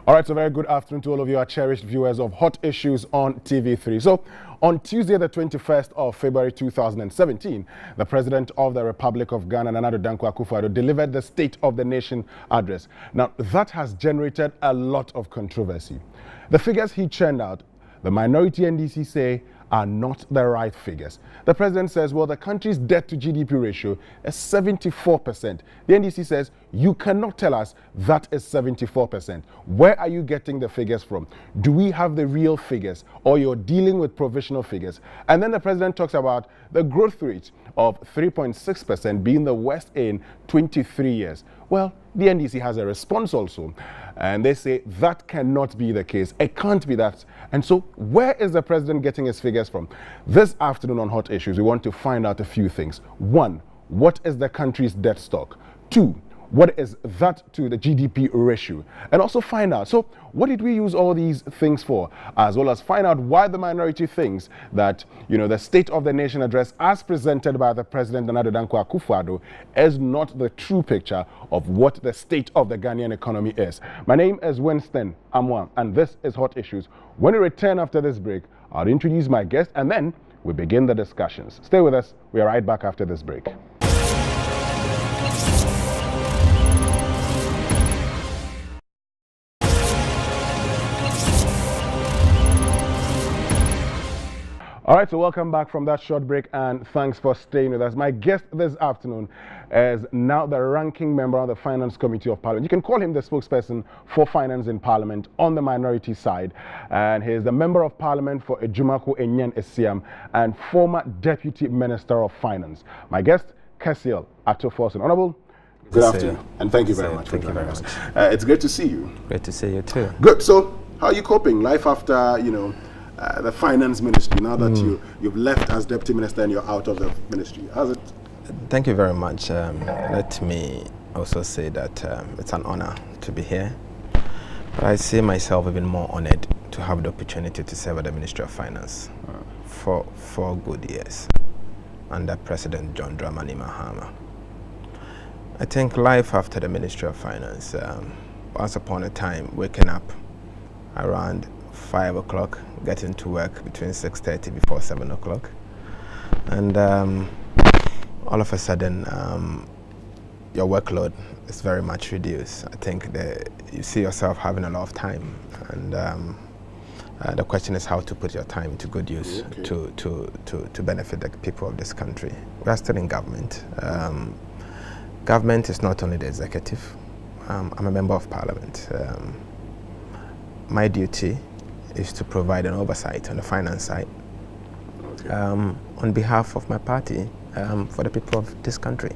All right, so very good afternoon to all of you, our cherished viewers of Hot Issues on TV3. So, on Tuesday, the 21st of February 2017, the President of the Republic of Ghana, Nana Addo Dankwa Akufo-Addo, delivered the State of the Nation address. Now, that has generated a lot of controversy. The figures he churned out, the minority NDC say, are not the right figures. The president says, well, the country's debt to GDP ratio is 74%. The NDC says, you cannot tell us that is 74%. Where are you getting the figures from? Do we have the real figures, or you're dealing with provisional figures? And then the president talks about the growth rate of 3.6% being the worst in 23 years. Well, the NDC has a response also, and they say that cannot be the case. It can't be that. And so where is the president getting his figures from? This afternoon on Hot Issues, we want to find out a few things. One, what is the country's debt stock? Two, what is that to the GDP ratio? And also find out, so what did we use all these things for? As well as find out why the minority thinks that, the State of the Nation address as presented by the President, Nana Addo Dankwa Akufo-Addo, is not the true picture of what the state of the Ghanaian economy is. My name is Winston Amwa, and this is Hot Issues. When we return after this break, I'll introduce my guest, and then we begin the discussions. Stay with us. We are right back after this break. All right, so welcome back from that short break, and thanks for staying with us. My guest this afternoon is now the ranking member of the Finance Committee of Parliament. You can call him the spokesperson for Finance in Parliament on the minority side. And he is the Member of Parliament for Ejumako Enyen Esiam and former Deputy Minister of Finance. My guest, Cassiel Forson. Honorable, good afternoon, and thank you very much for joining us. It's great to see you. Great to see you too. Good. So, how are you coping? Life after, the finance ministry, now that you've left as deputy minister and you're out of the ministry. How's it? Thank you very much. Let me also say that it's an honor to be here. But I see myself even more honored to have the opportunity to serve at the Ministry of Finance for 4 good years under President John Dramani Mahama. I think life after the Ministry of Finance, once upon a time, waking up around 5 o'clock, getting to work between 6:30 before 7 o'clock, and all of a sudden your workload is very much reduced. I think you see yourself having a lot of time, and the question is how to put your time to good use to benefit the people of this country. We are still in government. Government is not only the executive. I'm a member of Parliament. My duty is to provide an oversight on the finance side on behalf of my party for the people of this country.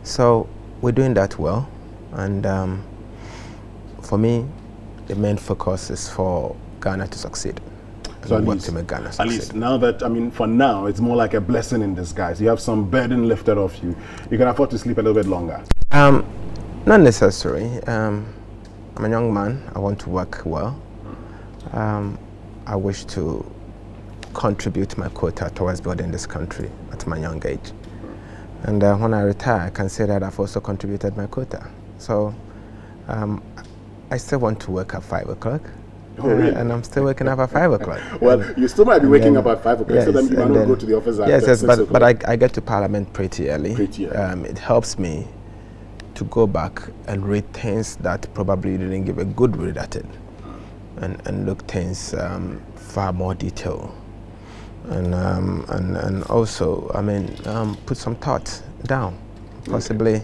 So we're doing that well, and for me, the main focus is for Ghana to succeed. So at least now that, for now, it's more like a blessing in disguise. You have some burden lifted off you. You can afford to sleep a little bit longer. Not necessary. I'm a young man. I want to work well. I wish to contribute my quota towards building this country at my young age. And when I retire, I can say that I've also contributed my quota. So I still want to work at 5 o'clock. Oh, really? And I'm still waking up at 5 o'clock. Well, you still might be waking up at 5 o'clock, yes, so then you might not go to the office at 6 o'clock. But I get to Parliament pretty early. It helps me to go back and read things that probably didn't give a good read at it. And look things far more detail, and also put some thoughts down, possibly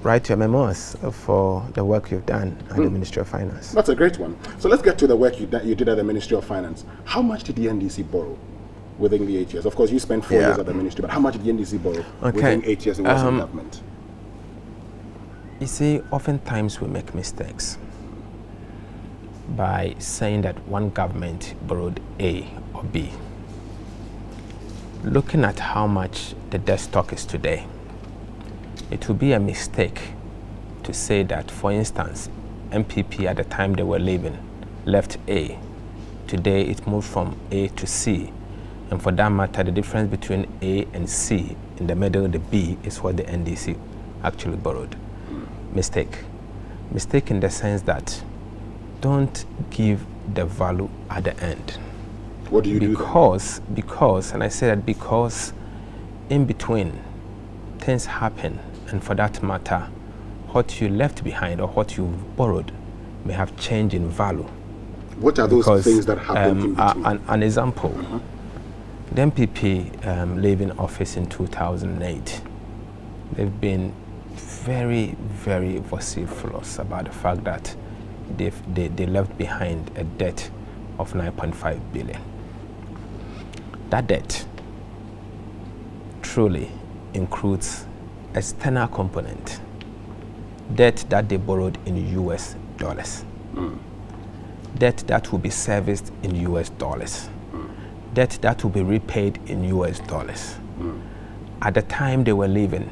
write your memoirs for the work you've done at the Ministry of Finance. That's a great one. So let's get to the work you did at the Ministry of Finance. How much did the NDC borrow within the 8 years? Of course, you spent 4 years at the ministry, but how much did the NDC borrow within 8 years it was in government? You see, oftentimes we make mistakes by saying that one government borrowed A or B. Looking at how much the debt stock is today, it would be a mistake to say that, for instance, MPP at the time they were leaving left A. Today it moved from A to C, and for that matter, the difference between A and C, in the middle, the B, is what the NDC actually borrowed. Mistake. Mistake in the sense that don't give the value at the end. What do you do then? Because, and I say that because in between things happen, and for that matter, what you left behind or what you borrowed may have changed in value. What are those things that happen in between? An example, the MPP leaving office in 2008, they've been very, very vociferous about the fact that they left behind a debt of 9.5 billion. That debt truly includes external component, debt that they borrowed in US dollars, debt that will be serviced in US dollars, debt that will be repaid in US dollars. At the time they were leaving,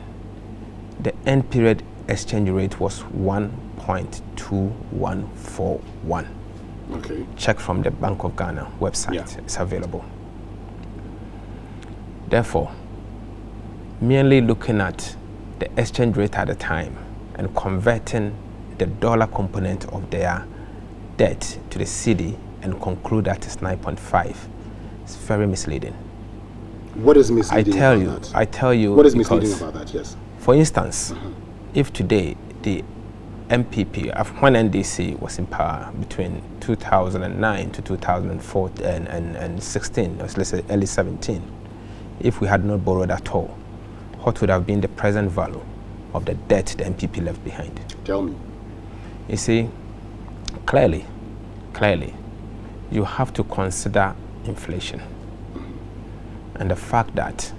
the end period exchange rate was 1.2141. Okay. Check from the Bank of Ghana website. Yeah. It's available. Therefore, merely looking at the exchange rate at the time and converting the dollar component of their debt to the cedi and conclude that it's 9.5, it's very misleading. What is misleading about that? I tell you. What is misleading about that? Yes. For instance, if today the MPP, when NDC was in power between 2009 to 2014 and 16, or let's say early 17, if we had not borrowed at all, what would have been the present value of the debt the MPP left behind? Tell me. You see, clearly, you have to consider inflation and the fact that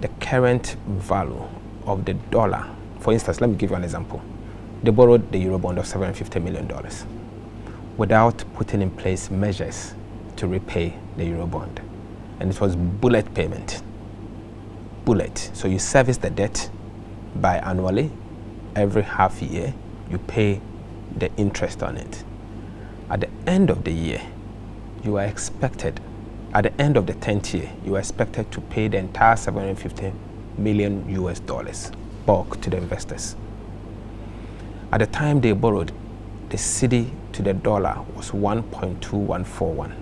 the current value of the dollar, for instance, let me give you an example. They borrowed the Eurobond of $750 million without putting in place measures to repay the Eurobond. And it was bullet payment. Bullet. So you service the debt biannually. Every half year, you pay the interest on it. At the end of the year, you are expected, at the end of the 10th year, you are expected to pay the entire $750 million US dollars bulk to the investors. At the time they borrowed, the cedi to the dollar was 1.2141.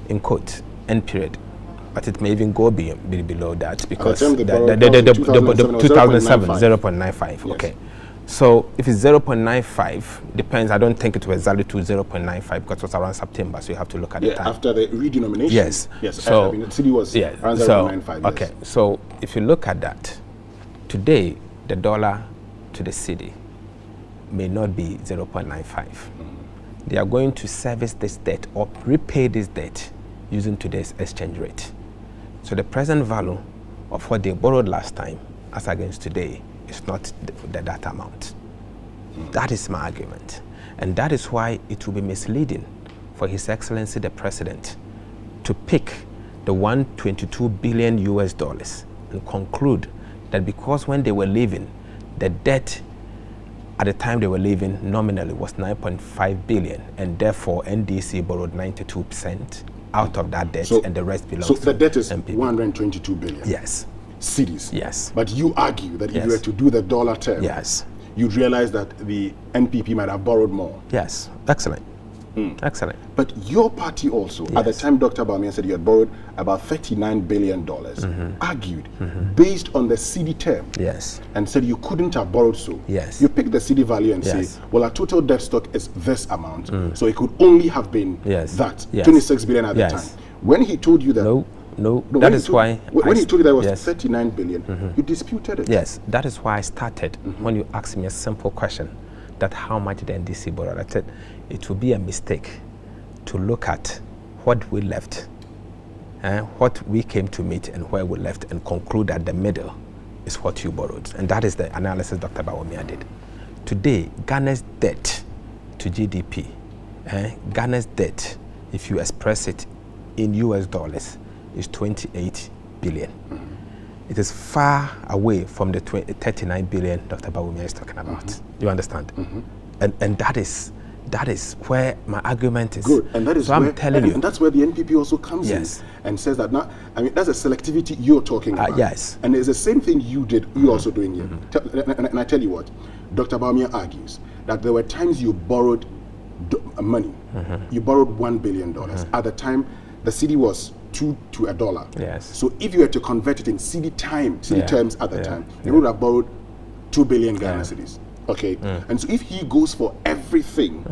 In quote, end period. But it may even go below that because the 2007, 0.95. Yes. Okay. So if it's 0.95, depends. I don't think it was exactly to 0.95 because it was around September, so you have to look at the time. After the redenomination. Yes. Yes. So the cedi was around 0.95. Yes. Okay. So if you look at that, today the dollar to the cedi may not be 0.95. They are going to service this debt or repay this debt using today's exchange rate. So the present value of what they borrowed last time as against today is not that amount. That is my argument. And that is why it will be misleading for His Excellency the President to pick the 122 billion US dollars and conclude that because when they were leaving, the debt at the time they were leaving nominally was 9.5 billion, and therefore NDC borrowed 92% out of that debt, and the rest belongs to the debt is MPP. 122 billion. Yes. Cedis. Yes. But you argue that if Yes. you were to do the dollar term, Yes. you'd realize that the NPP might have borrowed more. Yes. Excellent. Excellent. But your party also, at the time Dr. Bawumia said you had borrowed about $39 billion, argued based on the cedi term, Yes. and said you couldn't have borrowed so. Yes. You pick the cedi value and Yes. say, well, our total debt stock is this amount, so it could only have been that, Yes. 26 billion at the time. When he told you that... No, that is why... When he told you that it was 39 billion, you disputed it. Yes, that is why I started when you asked me a simple question, that how much the NDC borrowed. I said it would be a mistake to look at what we left, what we came to meet and where we left, and conclude that the middle is what you borrowed. And that is the analysis Dr. Bawumia did. Today, Ghana's debt to GDP, Ghana's debt, if you express it in US dollars, is 28 billion. It is far away from the 39 billion Dr. Bawumia is talking about. You understand? And that is where my argument is. Good, and that is so where, I'm telling you. And that's where the NPP also comes in and says that now, I mean, that's a selectivity you're talking about. Yes. And it's the same thing you did, you're also doing here. And I tell you what, Dr. Bawumia argues that there were times you borrowed money. You borrowed $1 billion. At the time, the cedi was 2 to $1. Yes. So if you were to convert it in cedi terms at the time, you would have borrowed 2 billion Ghana cedis. Okay, and so if he goes for everything,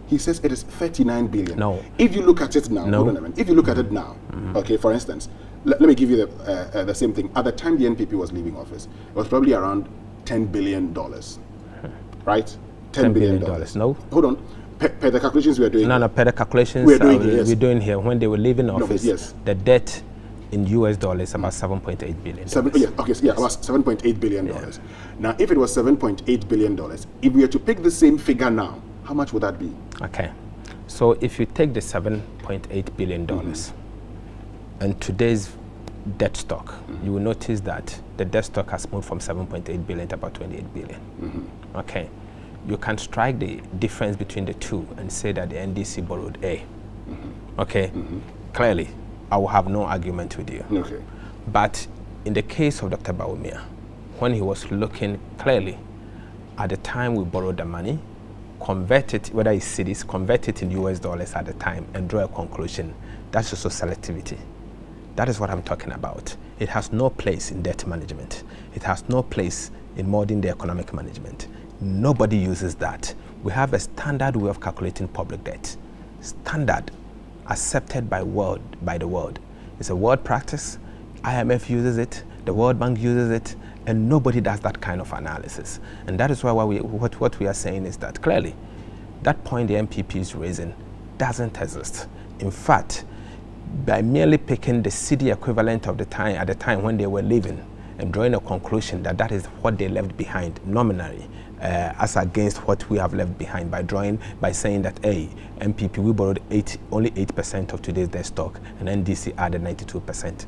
he says it is 39 billion. No. If you look at it now, hold on a minute. If you look at it now, okay, for instance, let me give you the same thing. At the time the NPP was leaving office, it was probably around $10 billion, right? $10 billion. No. Hold on. Per the calculations we are doing. No, per the calculations we're doing here, when they were leaving office, yes. the debt in US dollars about $7.8 billion. About $7.8 billion. Now, if it was $7.8 billion, if we were to pick the same figure now, how much would that be? Okay. So if you take the $7.8 billion and today's debt stock, you will notice that the debt stock has moved from 7.8 billion to about 28 billion. Okay. You can strike the difference between the two and say that the NDC borrowed A. Okay. Clearly, I will have no argument with you. Okay. But in the case of Dr. Bawumia, when he was looking clearly at the time we borrowed the money, convert it, whether it's cedis, convert it in US dollars at the time and draw a conclusion. That's also selectivity. That is what I'm talking about. It has no place in debt management. It has no place in modern day economic management. Nobody uses that. We have a standard way of calculating public debt. Standard, accepted by the world. It's a world practice. IMF uses it, the World Bank uses it, and nobody does that kind of analysis. And that is why what we are saying is that clearly, that point the MPP is raising doesn't exist. In fact, by merely picking the cedi equivalent of the time at the time when they were leaving and drawing a conclusion that that is what they left behind nominally, as against what we have left behind by saying that, hey, MPP, we borrowed only 8% of today's debt stock, and NDC added 92%.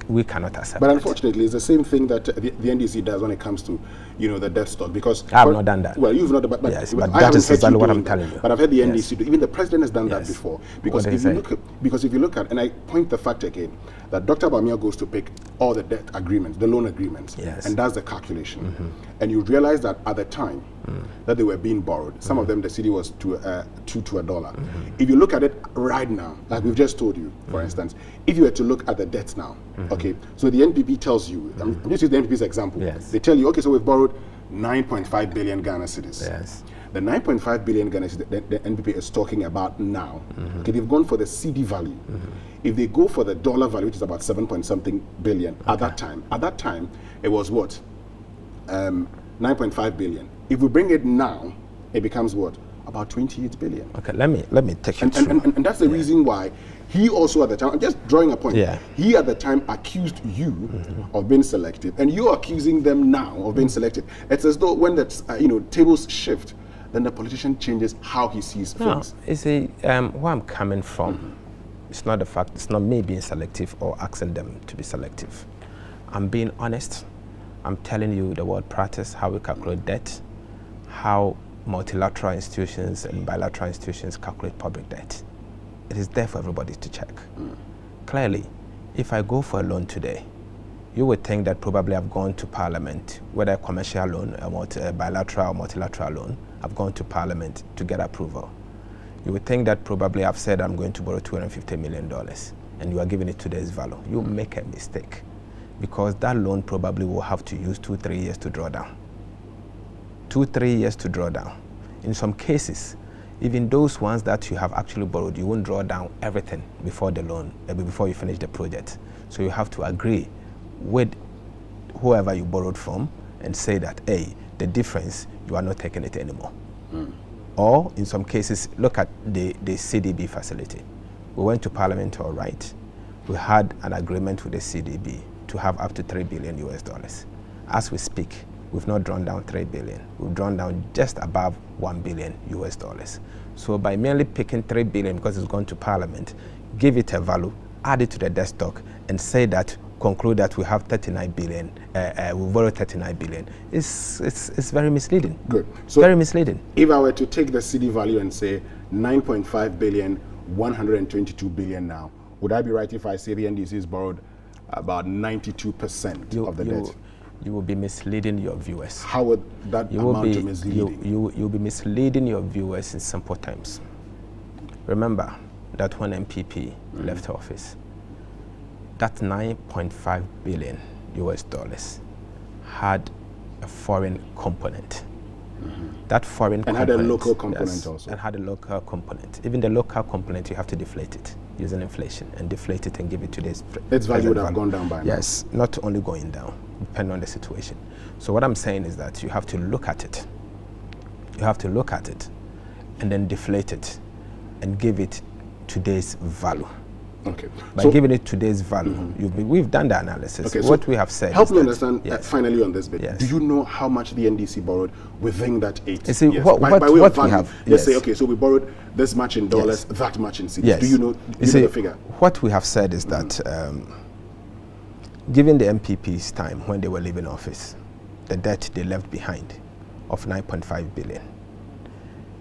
We cannot accept But unfortunately, it's the same thing that the NDC does when it comes to, the debt stock. Because I have not done that. Well, you've not, but yes, but that is exactly what I'm telling you. But I've heard the NDC do. Even the president has done that before. Because if you look at, and I point the fact again, that Dr. Bawumia goes to pick all the debt agreements, the loan agreements, and does the calculation. And you realize that at the time that they were being borrowed, some of them the cedi was to $2 to $1. If you look at it right now, like we've just told you, for instance, if you were to look at the debts now, okay, so the NPP tells you, I'm just using the NPP's example, they tell you, okay, so we've borrowed 9.5 billion Ghana cedis. Yes. The 9.5 billion Ghana cedis the NPP is talking about now, okay, they've gone for the cedi value. If they go for the dollar value, which is about 7-point-something billion at that time, it was what? 9.5 billion. If we bring it now, it becomes what? About 28 billion. Okay, let me take you through. And that's the reason why he also at the time, I'm just drawing a point. He at the time accused you of being selective, and you're accusing them now of being selective. It's as though when that tables shift, then the politician changes how he sees things. You see, where I'm coming from, it's not the fact, it's not me being selective or asking them to be selective. I'm being honest. I'm telling you the world practice, how we calculate debt, how multilateral institutions and bilateral institutions calculate public debt. It is there for everybody to check. Clearly, if I go for a loan today, you would think that probably I've gone to Parliament, whether a commercial loan, a bilateral or multilateral loan, I've gone to Parliament to get approval. You would think that probably I've said I'm going to borrow $250 million, and you are giving it today's value. You make a mistake, because that loan probably will have to use 2-3 years to draw down. 2-3 years to draw down. In some cases, even those ones that you have actually borrowed, you won't draw down everything before the loan, before you finish the project. So you have to agree with whoever you borrowed from and say that, hey, the difference, you are not taking it anymore. Or in some cases, look at the CDB facility. We went to Parliament, all right. We had an agreement with the CDB to have up to $3 billion US. As we speak, we've not drawn down 3 billion. We've drawn down just above $1 billion US. So by merely picking 3 billion because it's gone to Parliament, give it a value, add it to the debt stock, and say that, conclude that we have 39 billion, we borrowed 39 billion. It's very misleading. Good. So very misleading. If I were to take the cedi value and say 9.5 billion, 122 billion now, would I be right if I say the NDC has borrowed about 92% of the debt? you will be misleading your viewers. How would that amount to misleading? You'll be misleading your viewers in simple terms. Remember that when MPP left office, that 9.5 billion US dollars had a foreign component. That foreign component had a local component also. And had a local component. Even the local component, you have to deflate it using inflation and deflate it and give it today's its value would have gone down by now. Yes, not only going down, depending on the situation. So what I'm saying is that you have to look at it. You have to look at it and then deflate it and give it today's value. Okay. By giving it today's value, we've done the analysis. Okay, what we have said help is me that, understand finally on this bit. Yes. Do you know how much the NDC borrowed within that 8 see, years? What we have, let's say, okay, so we borrowed this much in dollars, that much in cedis. Yes. Do you know, the figure? What we have said is that given the MPP's time when they were leaving office, the debt they left behind of 9.5 billion,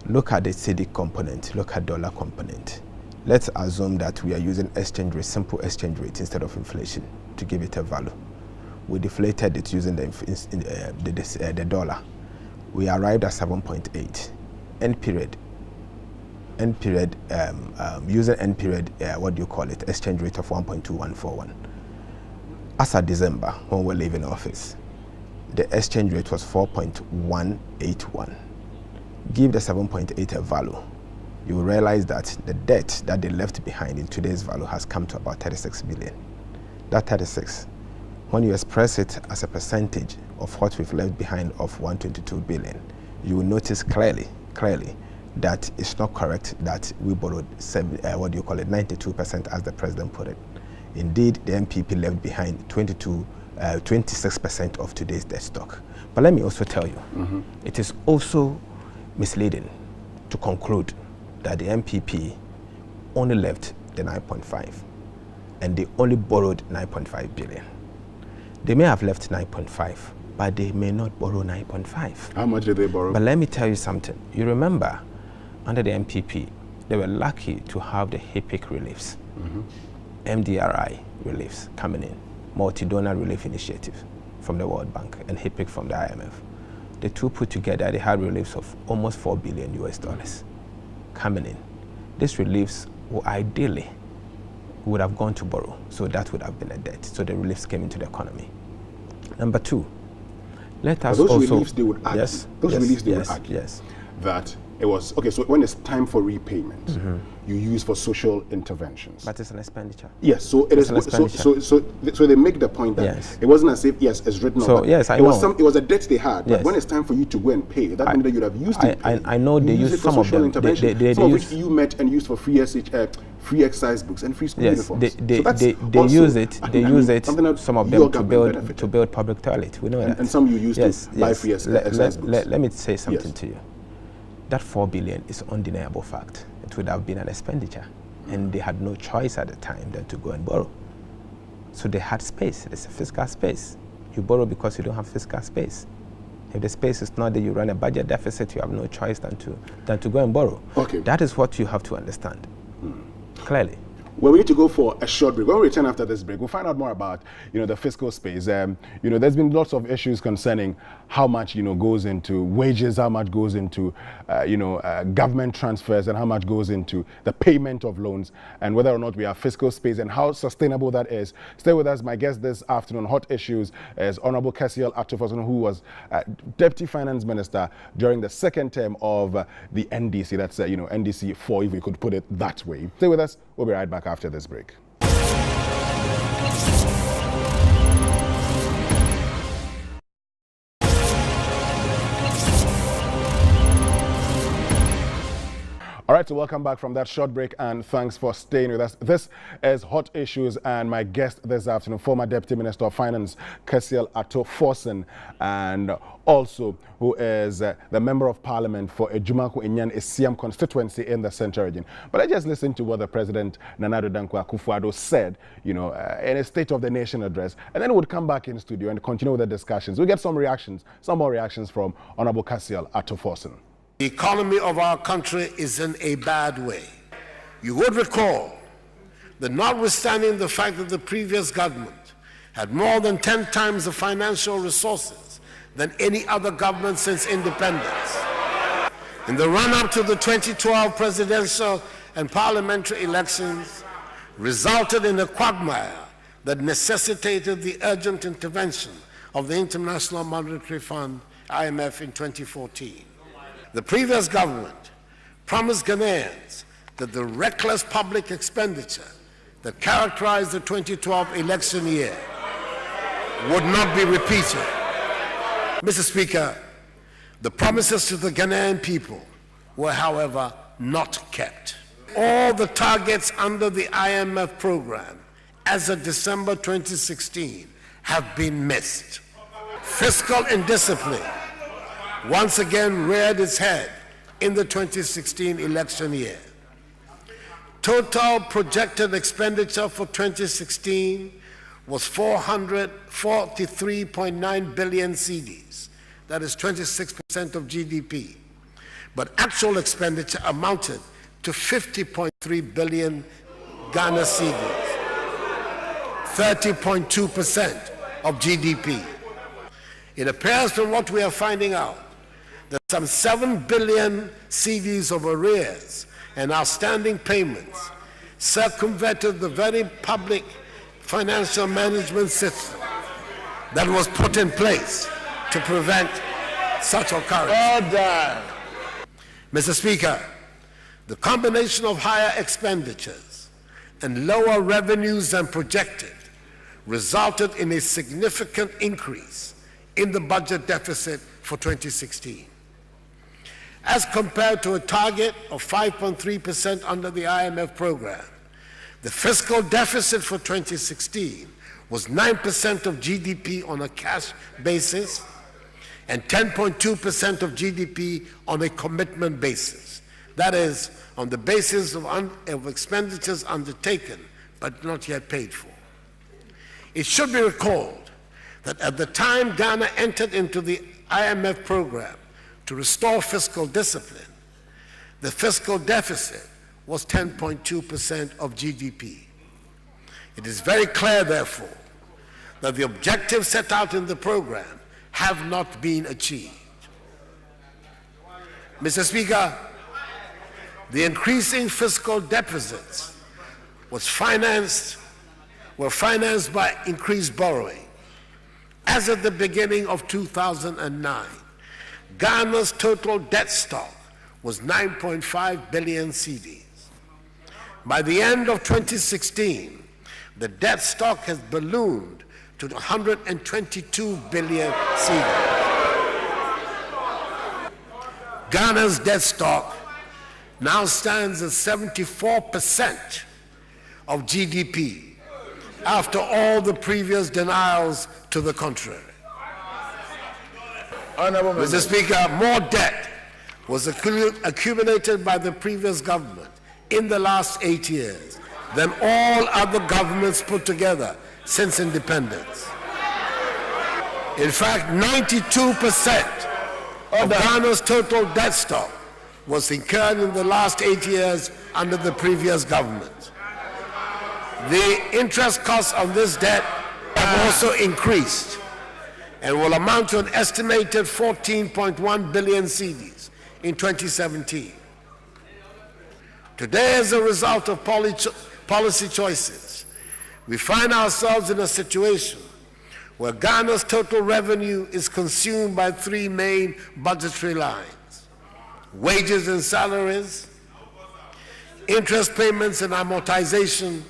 look at the cedi component, look at dollar component. Let's assume that we are using exchange rate, simple exchange rate instead of inflation to give it a value. We deflated it using the dollar. We arrived at 7.8. End period, using end period, what do you call it, exchange rate of 1.2141. As of December, when we're leaving office, the exchange rate was 4.181. Give the 7.8 a value, you will realize that the debt that they left behind in today's value has come to about 36 billion. That 36, when you express it as a percentage of what we've left behind of 122 billion, you will notice clearly that it's not correct that we borrowed 92% as the president put it. Indeed, the MPP left behind 26% of today's debt stock. But let me also tell you, it is also misleading to conclude that the MPP only left the 9.5 and they only borrowed 9.5 billion. They may have left 9.5, but they may not borrow 9.5. How much did they borrow? But let me tell you something. You remember, under the MPP, they were lucky to have the HIPIC reliefs, MDRI reliefs coming in, multi-donor relief initiative from the World Bank and HIPIC from the IMF. The two put together, they had reliefs of almost 4 billion US dollars coming in. These reliefs were ideally would have gone to borrow, so that would have been a debt. So the reliefs came into the economy. Number two, let us those also reliefs they would argue. Yes, those yes, reliefs they yes, would argue yes. that it was okay. So when it's time for repayment, you use for social interventions. But it's an expenditure. Yes, so it is. So they make the point that it wasn't as if it's written. So yes, I know. It was a debt they had. But when it's time for you to go and pay, that means that you'd have used it. I know they use some of them. Some of which you met and used for free exercise books and free school uniforms. They use it. Some of them to build public toilet. We know that. And some you use to buy free exercise books. Let me say something to you. That 4 billion is an undeniable fact. It would have been an expenditure, and they had no choice at the time than to go and borrow. So they had space. There's a fiscal space. You borrow because you don't have fiscal space. If the space is not there, you run a budget deficit. You have no choice than to go and borrow. Okay. That is what you have to understand clearly. Well, we need to go for a short break. When we return after this break, we'll find out more about, the fiscal space. There's been lots of issues concerning how much, goes into wages, how much goes into, government transfers, and how much goes into the payment of loans, and whether or not we have fiscal space and how sustainable that is. Stay with us. My guest this afternoon, Hot Issues, is Honorable Cassiel, who was Deputy Finance Minister during the second term of the NDC. That's, NDC 4, if we could put it that way. Stay with us. We'll be right back after this break. All right, so welcome back from that short break, and thanks for staying with us. This is Hot Issues, and my guest this afternoon, former Deputy Minister of Finance, Cassiel Forson, and also who is the Member of Parliament for Ejumaku Enyan Esiam constituency in the Central Region. But I just listened to what the President, Nana Addo Dankwa Akufo-Addo, said, in a State of the Nation address, and then we'll come back in studio and continue with the discussions. We'll get some more reactions from Honorable Cassiel Forson. The economy of our country is in a bad way. You would recall that notwithstanding the fact that the previous government had more than 10 times the financial resources than any other government since independence. In the run-up to the 2012 presidential and parliamentary elections, resulted in a quagmire that necessitated the urgent intervention of the International Monetary Fund, IMF, in 2014. The previous government promised Ghanaians that the reckless public expenditure that characterized the 2012 election year would not be repeated. Mr. Speaker, the promises to the Ghanaian people were, however, not kept. All the targets under the IMF program as of December 2016 have been missed. Fiscal indiscipline once again reared its head in the 2016 election year. Total projected expenditure for 2016 was 443.9 billion cedis, that is 26% of GDP. But actual expenditure amounted to 50.3 billion Ghana cedis, 30.2% of GDP. It appears from what we are finding out that some 7 billion cedis of arrears and outstanding payments circumvented the very public financial management system that was put in place to prevent such occurrence. Mr. Speaker, the combination of higher expenditures and lower revenues than projected resulted in a significant increase in the budget deficit for 2016. As compared to a target of 5.3% under the IMF program, the fiscal deficit for 2016 was 9% of GDP on a cash basis and 10.2% of GDP on a commitment basis. That is, on the basis of expenditures undertaken but not yet paid for. It should be recalled that at the time Ghana entered into the IMF program to restore fiscal discipline, the fiscal deficit was 10.2% of GDP. It is very clear, therefore, that the objectives set out in the program have not been achieved. Mr. Speaker, the increasing fiscal deficits were financed by increased borrowing. As at the beginning of 2009, Ghana's total debt stock was 9.5 billion cedis. By the end of 2016, the debt stock has ballooned to 122 billion cedis. Ghana's debt stock now stands at 74% of GDP after all the previous denials to the contrary. Mr. Speaker, more debt was accumulated by the previous government in the last 8 years than all other governments put together since independence. In fact, 92% of Ghana's total debt stock was incurred in the last 8 years under the previous government. The interest costs on this debt have also increased and will amount to an estimated 14.1 billion cedis in 2017. Today, as a result of policy choices, we find ourselves in a situation where Ghana's total revenue is consumed by three main budgetary lines: wages and salaries, interest payments and amortization,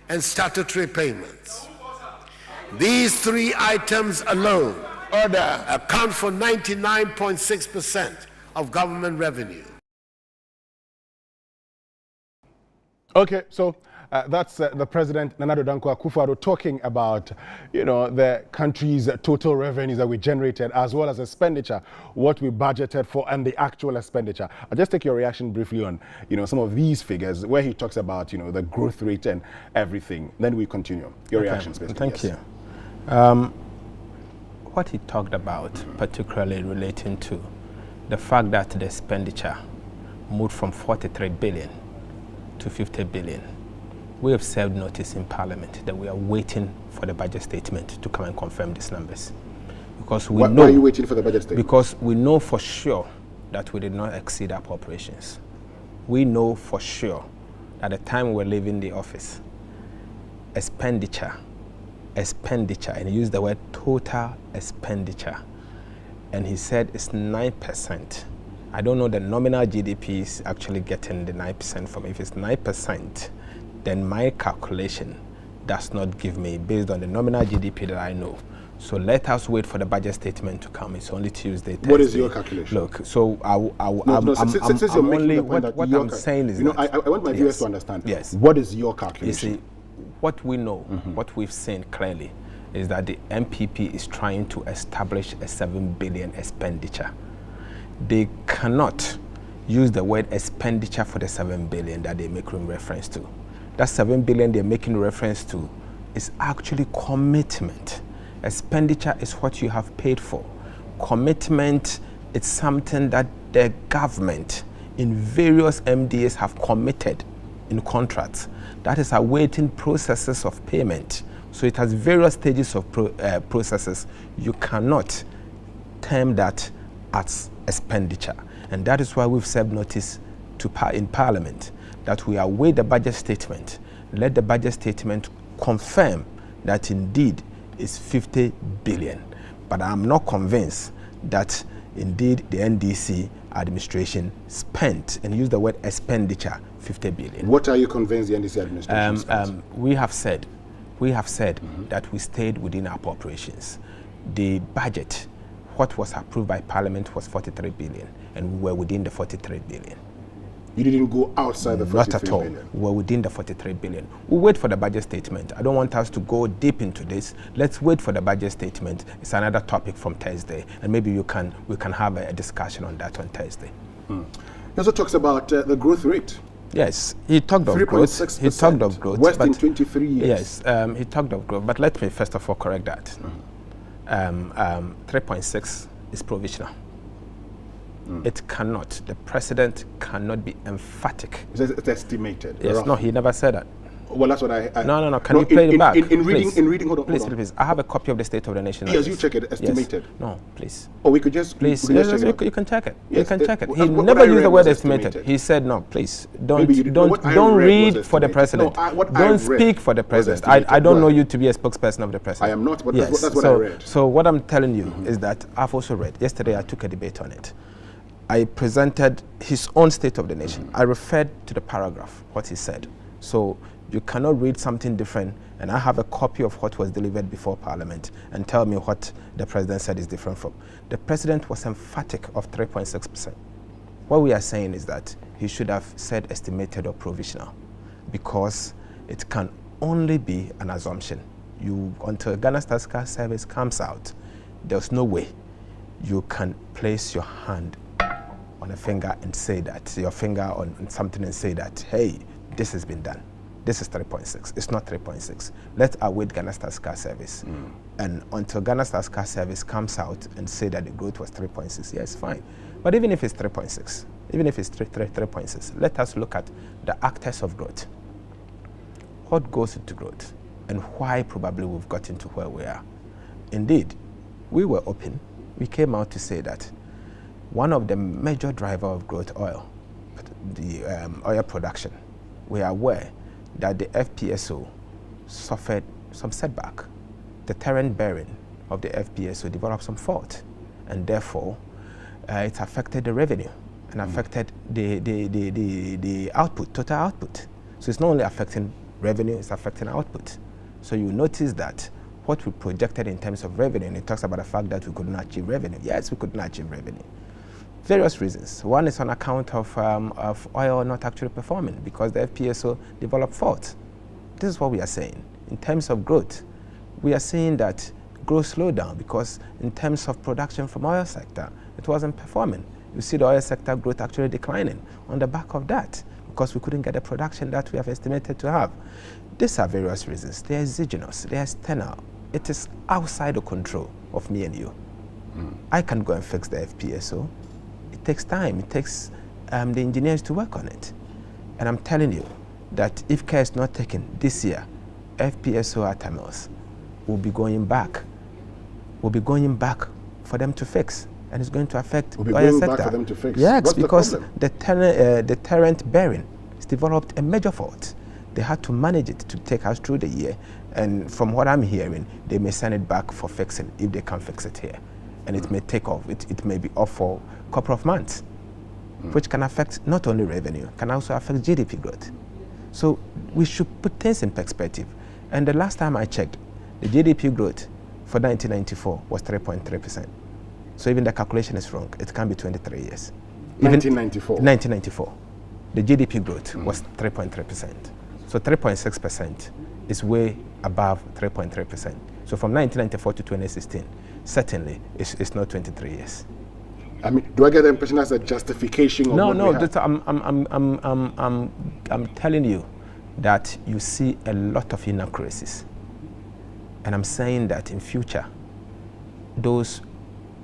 and statutory payments. These three items alone account for 99.6% of government revenue. Okay, so that's the President Nana Addo Dankwa Akufo-Addo talking about, the country's total revenues that we generated as well as expenditure, what we budgeted for, and the actual expenditure. I'll just take your reaction briefly on, some of these figures where he talks about, the growth rate and everything. Then we continue. Your reactions, basically. Thank you. What he talked about, particularly relating to the fact that the expenditure moved from 43 billion to 50 billion, We have served notice in Parliament that we are waiting for the budget statement to come and confirm these numbers. Because we know, why are you waiting for the budget statement? Because we know for sure that we did not exceed our appropriations. We know for sure at the time we were leaving the office, expenditure, and he used the word total expenditure, and he said it's 9%. I don't know the nominal GDP is actually getting the 9% from. If it's 9%, then my calculation does not give me, based on the nominal GDP that I know. So let us wait for the budget statement to come. It's only Tuesday, Thursday. What is your calculation? Look, so I'm saying is, I want my viewers to understand. Yes. What is your calculation? You see, what we know, what we've seen clearly, is that the MPP is trying to establish a 7 billion expenditure. They cannot use the word expenditure for the 7 billion that they're making reference to. That 7 billion they're making reference to is actually commitment. Expenditure is what you have paid for. Commitment is something that the government in various MDAs have committed in contracts. That is awaiting processes of payment. So it has various stages of processes. You cannot term that as expenditure. And that is why we've served notice in Parliament that we await the budget statement. Let the budget statement confirm that indeed it's 50 billion. But I'm not convinced that indeed the NDC administration spent, and use the word expenditure, 50 billion. What are you convinced the NDC administration spent? We have said that we stayed within our appropriations. The budget, what was approved by Parliament, was 43 billion, and we were within the 43 billion. You didn't go outside the 43 Not at all. billion. We were within the 43 billion. We'll wait for the budget statement. I don't want us to go deep into this. Let's wait for the budget statement. It's another topic from Thursday, and maybe we can have a discussion on that on Thursday. He also talks about the growth rate. Yes, he talked of growth. He talked of growth. Worst in 23 years. Yes, he talked of growth. But let me first of all correct that. 3.6 is provisional. It cannot, the president cannot be emphatic. It's estimated. Yes, no, he never said that. Well, that's what No. Can you play it back? In reading, hold on. Please. I have a copy of the State of the Nation. Yes, you check it, estimated. Yes. No, please. Oh, we could just... Please, we could just check you can check it. Yes, you can check it. He what never I used read the word was estimated. He said, no, please, don't read read for the president. No, don't speak for the president. I don't know you to be a spokesperson of the president. I am not, but yes. that's what I read. So what I'm telling you is that I've also read. Yesterday I took a debate on it. I presented his own State of the Nation. I referred to the paragraph, what he said. So you cannot read something different, and I have a copy of what was delivered before Parliament, and tell me what the president said is different from. The president was emphatic of 3.6%. What we are saying is that he should have said estimated or provisional, because it can only be an assumption. Until Ghana Statistical Service comes out, there's no way you can place your hand on a finger and say that, your finger on something and say that, hey, this has been done. This is 3.6. It's not 3.6. Let's await Ghana Statistical Service. And until Ghana Statistical Service comes out and say that the growth was 3.6, yes, fine. But even if it's 3.6, even if it's 3.6, let us look at the actors of growth. What goes into growth, and why probably we've got into where we are. Indeed, we were open. We came out to say that one of the major drivers of growth, oil, the oil production, we are aware that the FPSO suffered some setback. The terrain bearing of the FPSO developed some fault, and therefore it affected the revenue and affected the output, total output. So it's not only affecting revenue, it's affecting output. So you notice that what we projected in terms of revenue, and it talks about the fact that we could not achieve revenue. Yes, we could not achieve revenue. Various reasons. One is on account of oil not actually performing because the FPSO developed fault. This is what we are saying. In terms of growth, we are seeing that growth slowed down because in terms of production from oil sector, it wasn't performing. You see the oil sector growth actually declining on the back of that because we couldn't get the production that we have estimated to have. These are various reasons. They are exogenous, they are external. It is outside the control of me and you. I can go and fix the FPSO. It takes time. It takes the engineers to work on it. And I'm telling you, that if care is not taken this year, FPSO Atamils will be going back. Will be going back for them to fix, and it's going to affect will be oil going sector. Back for them to fix. Yes, What's because the deterrent bearing has developed a major fault. They had to manage it to take us through the year, and from what I'm hearing, they may send it back for fixing if they can't fix it here, and it may take off. It may be off for a couple of months, which can affect not only revenue, can also affect GDP growth. So we should put things in perspective. And the last time I checked, the GDP growth for 1994 was 3.3%. So even the calculation is wrong. It can be 23 years. 1994? 1994. The GDP growth was 3.3%. So 3.6% is way above 3.3%. So from 1994 to 2016, certainly it's not 23 years. I mean, do I get the impression that's a justification of I'm telling you that you see a lot of inaccuracies. And I'm saying that in future, those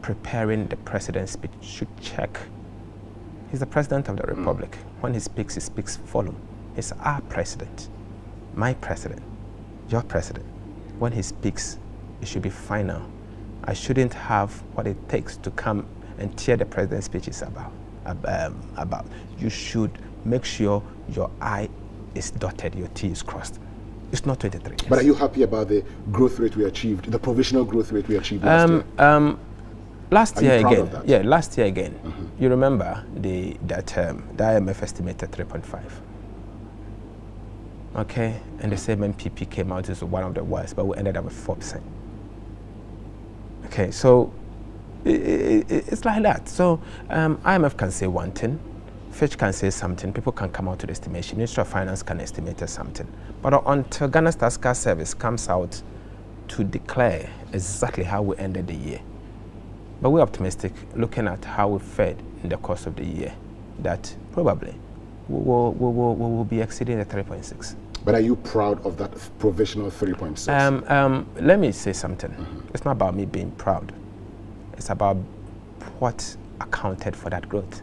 preparing the president's speech should check. He's the president of the republic. When he speaks volume. He's our president, my president, your president. When he speaks, it should be final. I shouldn't have what it takes to come and tear the president's speeches about. You should make sure your I is dotted, your T is crossed. It's not 23 years. But are you happy about the growth rate we achieved, the provisional growth rate we achieved last year? Last Are year you proud again, of that? yeah, last year again. You remember the IMF estimated 3.5. Okay, and the same MPP came out as one of the worst, but we ended up with 4%. Okay, so it's like that. So IMF can say one thing, Fitch can say something, people can come out to the estimation, Ministry of Finance can estimate something. But until Ghana Statistical Service comes out to declare exactly how we ended the year, but we're optimistic, looking at how we fared in the course of the year, that probably we will be exceeding the 3.6. But are you proud of that provisional 3.6? Let me say something. It's not about me being proud. It's about what accounted for that growth.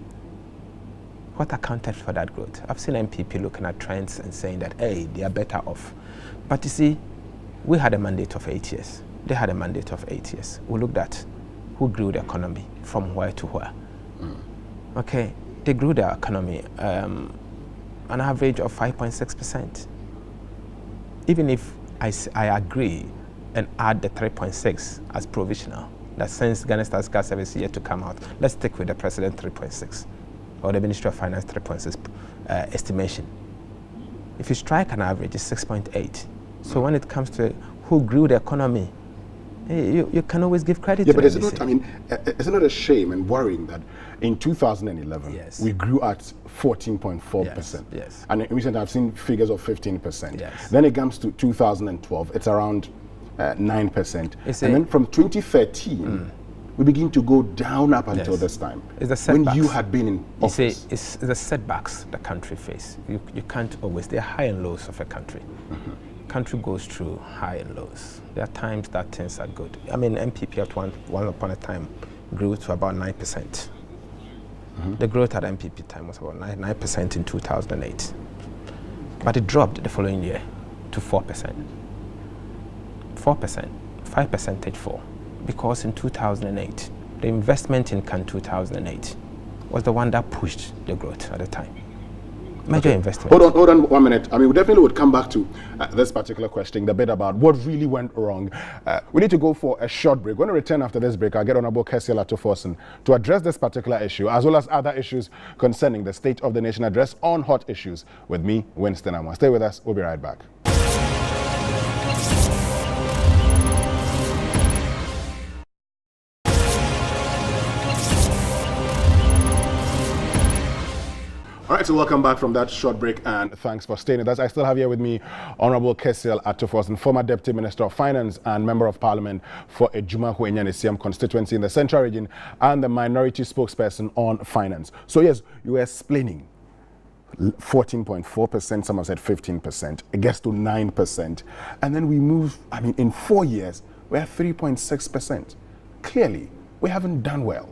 What accounted for that growth? I've seen MPP looking at trends and saying that, hey, they are better off. But you see, we had a mandate of 8 years. They had a mandate of 8 years. We looked at who grew the economy from where to where. Okay, they grew their economy an average of 5.6%. Even if I agree and add the 3.6 as provisional, that since Ghana Statistical Service is yet to come out, let's stick with the President 3.6 or the Ministry of Finance 3.6 estimation. If you strike an average, it's 6.8. So when it comes to who grew the economy, you can always give credit to but them. Is it not a shame and worrying that in 2011 we grew at 14.4%? Yes. And in recent I've seen figures of 15%. Yes. Then it comes to 2012, it's around 9%. And then from 2013, we begin to go down up until this time. It's the setbacks. When you had been in office. It's the setbacks the country faces. You can't always, there are high and lows of a country. Country goes through high and lows. There are times that things are good. I mean, MPP at one upon a time grew to about 9%. The growth at MPP time was about 9% in 2008. But it dropped the following year to 4%. 4%, 5 percentage fall. Because in 2008, the investment in Can 2008 was the one that pushed the growth at the time. Major investment. Hold on 1 minute. I mean, we definitely would come back to this particular question, the bit about what really went wrong. We need to go for a short break. When we return after this break, I'll get Honorable Cassiel to Forson to address this particular issue, as well as other issues concerning the State of the Nation address on hot issues with me, Winston Amwa. Stay with us. We'll be right back. All right, so welcome back from that short break, and thanks for staying with us. I still have here with me Honorable Cassiel Forson, former Deputy Minister of Finance and Member of Parliament for Ejuma Huenyanesiam constituency in the Central Region and the Minority Spokesperson on Finance. So yes, you were explaining 14.4%, some have said 15%, it gets to 9%, and then we move, I mean, in 4 years, we're at 3.6%. Clearly, we haven't done well.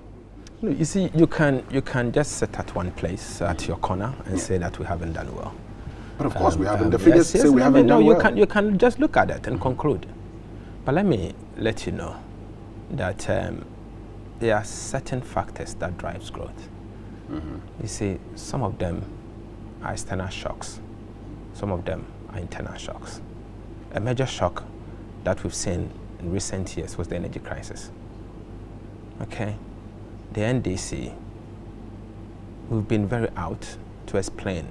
You see, you can just sit at one place, at your corner, and say that we haven't done well. But of course, we haven't. The figures say we haven't done well. You can just look at it and conclude. But let me let you know that there are certain factors that drives growth. You see, some of them are external shocks. Some of them are internal shocks. A major shock that we've seen in recent years was the energy crisis. Okay, the NDC, we've been very out to explain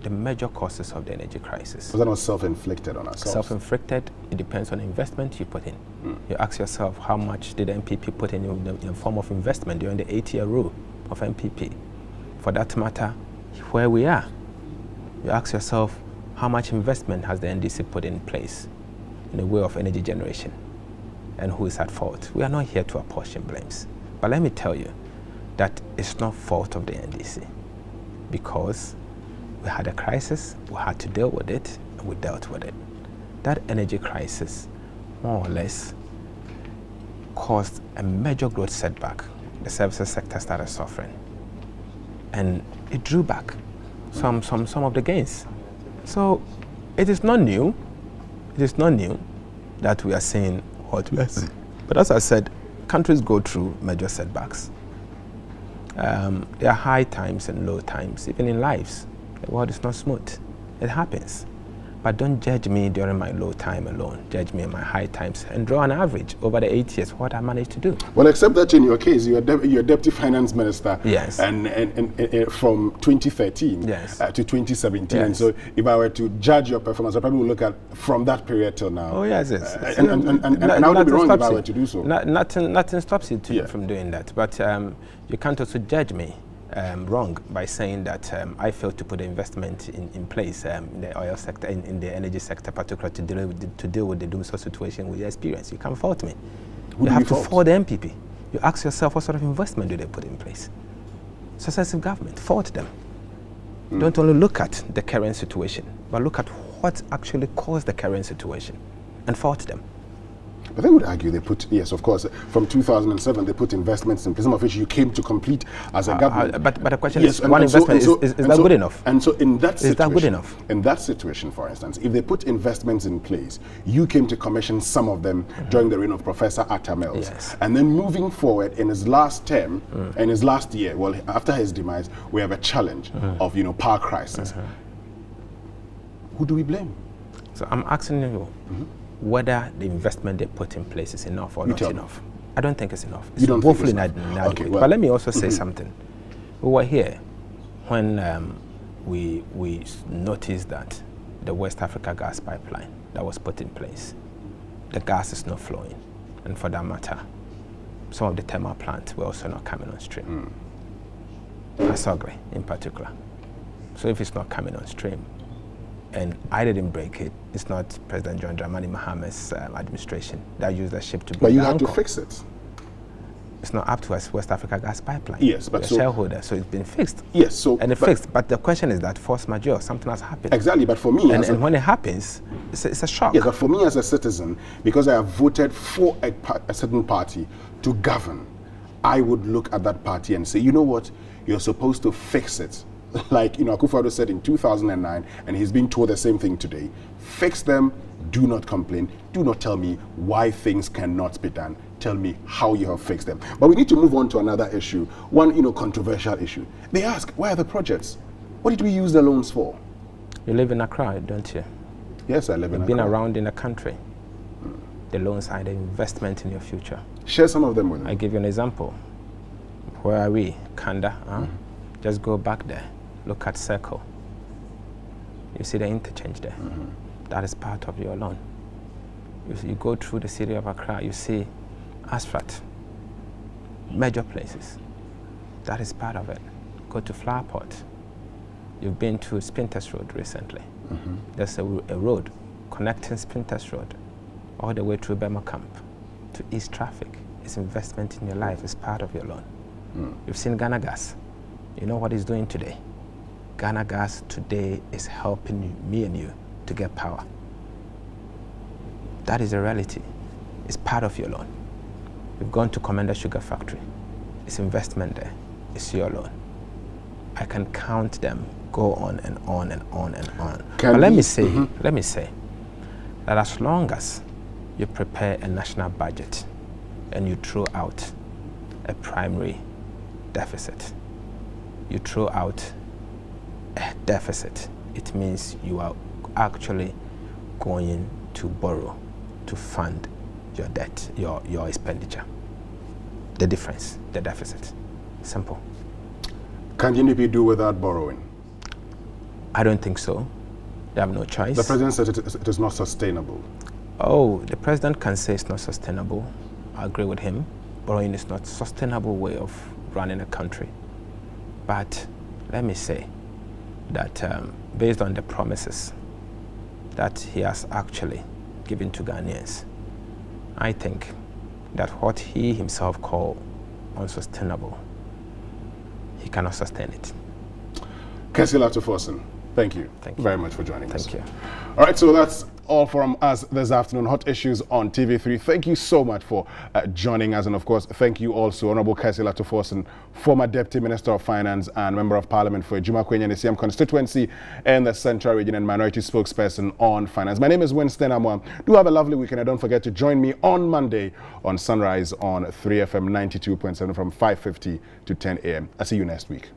the major causes of the energy crisis. Was that not self-inflicted on ourselves? Self-inflicted, it depends on the investment you put in. You ask yourself, how much did MPP put in the form of investment during the 8-year rule of MPP? For that matter, where we are. You ask yourself, how much investment has the NDC put in place in the way of energy generation? And who is at fault? We are not here to apportion blames. But let me tell you that it's not fault of the NDC, because we had a crisis, we had to deal with it, and we dealt with it. That energy crisis, more or less, caused a major growth setback. The services sector started suffering, and it drew back some of the gains. So it is not new. It is not new that we are seeing what we are seeing. But as I said, countries go through major setbacks. There are high times and low times, even in lives. The world is not smooth. It happens. But don't judge me during my low time alone. Judge me in my high times and draw an average over the 8 years, what I managed to do. Well, except that in your case, you're Deputy Finance Minister. Yes. And from 2013 yes. To 2017. Yes. And so if I were to judge your performance, I probably would look at from that period till now. Oh, yes, yes. And I would be wrong if I were to do so. Nothing stops you from doing that. But you can't also judge me wrong by saying that I failed to put the investment in place in the oil sector, in the energy sector, particularly to deal with the doomsday situation we experience. You can't fault me. You have to fault the MPP. You ask yourself, what sort of investment do they put in place? Successive government, fault them. Don't only look at the current situation, but look at what actually caused the current situation and fault them. But they would argue they put, yes, of course, from 2007 they put investments in place, some of which you came to complete as a government. But the question is, one investment, is that good enough? And so in that situation, is that good enough? In that situation, for instance, if they put investments in place, you came to commission some of them during the reign of Professor Atta Mills. Yes. And then moving forward in his last term, in his last year, well, after his demise, we have a challenge of, power crisis. Who do we blame? So I'm asking you, whether the investment they put in place is enough or not enough. I don't think it's enough. It's woefully inadequate. Okay, well, but let me also say something. We were here when we noticed that the West Africa gas pipeline that was put in place, the gas is not flowing. And for that matter, some of the thermal plants were also not coming on stream. Asogre in particular. So if it's not coming on stream, and I didn't break it, it's not President John Dramani Mahame's administration that used the ship to break. But you had to fix it. It's not up to us, West Africa gas pipeline. Yes, but we're shareholder, so it's been fixed. Yes, so and it's fixed. But the question is that force majeure, something has happened. Exactly, but for me, and when it happens, it's a shock. Yes, but for me as a citizen, because I have voted for a certain party to govern, I would look at that party and say, you know what, you're supposed to fix it. Like, Akufo-Addo said in 2009, and he's being told the same thing today. Fix them, do not complain, do not tell me why things cannot be done. Tell me how you have fixed them. But we need to move on to another issue, one, controversial issue. They ask, why are the projects? What did we use the loans for? You live in Accra, don't you? Yes, I live in Accra. You've been around in the country. The loans are the investment in your future. Share some of them with me. I give you an example. Where are we? Kanda, Just go back there. Look at Circle. You see the interchange there. That is part of your loan. You go through the city of Accra, you see asphalt, major places. That is part of it. Go to Flowerport. You've been to Spinters Road recently. There's a road connecting Spinters Road all the way through Bema Camp to East Traffic. It's investment in your life. It's part of your loan. You've seen Ghana Gas. You know what it's doing today. Ghana Gas today is helping me and you to get power. That is a reality. It's part of your loan. You've gone to Commander Sugar Factory. It's investment there. It's your loan. I can count them, go on and on and on and on. But let me say that as long as you prepare a national budget and you throw out a primary deficit, you throw out a deficit, it means you are actually going to borrow to fund your debt, your expenditure. The difference, the deficit. Simple. Can UNDP do without borrowing? I don't think so. They have no choice. The president said it is not sustainable. Oh, the president can say it's not sustainable. I agree with him. Borrowing is not a sustainable way of running a country. But let me say that based on the promises that he has actually given to Ghanaians, I think that what he himself called unsustainable, he cannot sustain it. Cassiel Forson, thank you. Thank you very much for joining us. Thank you. All right, so that's all from us this afternoon. Hot Issues on TV3. Thank you so much for joining us. And of course, thank you also, Honorable Cassiel Forson, former Deputy Minister of Finance and Member of Parliament for Ejuma Kwenye Nisiam constituency and the Central Region and Minority Spokesperson on Finance. My name is Winston Amwa. Do have a lovely weekend and don't forget to join me on Monday on Sunrise on 3FM 92.7 from 5:50 to 10 a.m. I'll see you next week.